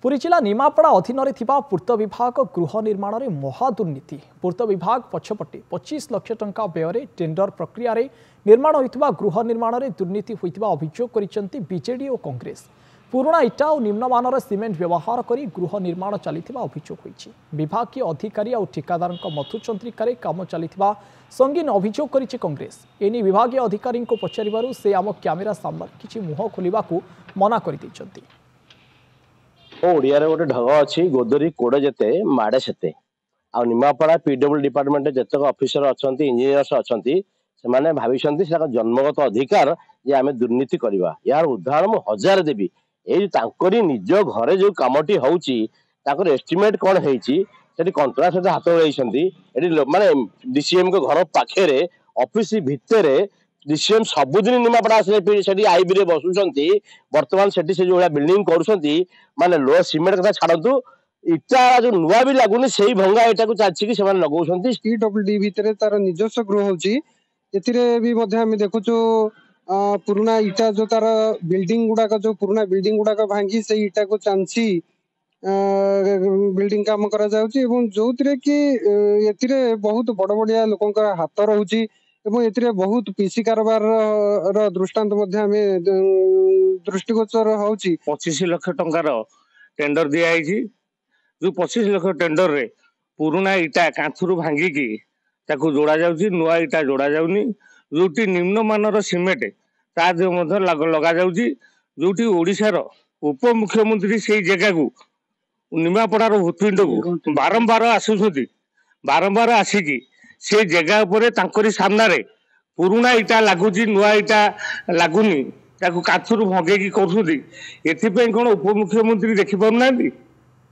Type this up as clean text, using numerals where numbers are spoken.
पुरी जिला निमापड़ा अधीन पूर्त विभाग गृह निर्माण में महादुर्नीति। पूर्त विभाग पछपटे 25 लाख टंका व्यय टेंडर प्रक्रिया निर्माण होता गृह निर्माण में दुर्नीति होता अभियोग कर बीजेडी और कांग्रेस। पुराणा इटा और निम्नमानर सीमेंट व्यवहार कर गृह निर्माण चली अभियोग होती। विभाग अधिकारी और ठिकादार मधुचंद्रिकार काम चली संगीन अभियोग कर कांग्रेस। एने विभाग अधिकारी को पचारू से आम कैमेरा सामने किसी मुह खोलने को मना कर ओडिया गोटे ढंग अच्छी गोदरी कोड़े जेते माड़े सेते आ निमापड़ा पीडब्ल्यू डिपार्टमेंट जितक ऑफिसर अच्छा इंजीनियर्स अच्छा से भाई जन्मगत अधिकार जे आम दुर्नीति करवा। यार उदाहरण मु हजार देवी ये निज घरे जो कमटी होची एस्टिमेट कौन होती कंट्राक्ट सहित हाथ मिलाई माने डीसीएम के घर पाखे ऑफिस भितर डीसीएम सबुदिन निमापड़ा आसे आईबी रे बसुंती बर्तमान से जो बिल्डिंग करुँच माने लो सीमेंट कथा छाड़ू इटा जो नुआ भी लगुनि से भंगा इटा को चाहिए कि लगौंट पीडब्ल्यूडी भितर तार निजस्व गृह होची देखु पुराना इटा जो तार बिल्डिंग गुड़ाक जो पुराना बिल्डिंग गुड़ाक भांगी से इटा को चांसी बिल्डिंग काम करा जाउची एवं जो कि बहुत बड़ बड़िया लोकंकर हाथ रहुची एवं एतिरे बहुत पीसी कारबार दृष्टांत दृष्टिगोचर होची। 25 लाख टंकार टेंडर दिया जो 25 लाख टेंडर रे पुराना इटा कांथुरु भांगिकी ताकू जोड़ा जाउची नुआ इटा जोड़ा जाउनी जोटी निम्नमानर सीमेंट ता लगा जाउची जोटी ओडिशार उप मुख्यमंत्री से जगह को निमापड़ार भूतपिंड को बारंबार आसुछंती बारंबार आसिकी से जगह उपरे तांकरी सामना रे पुराना इटा लगुची नुआ इटा लगुनी ताकू काथुरु भंगेकी करूछंती एथि पे कोन उप मुख्यमंत्री देखि पाउनांती।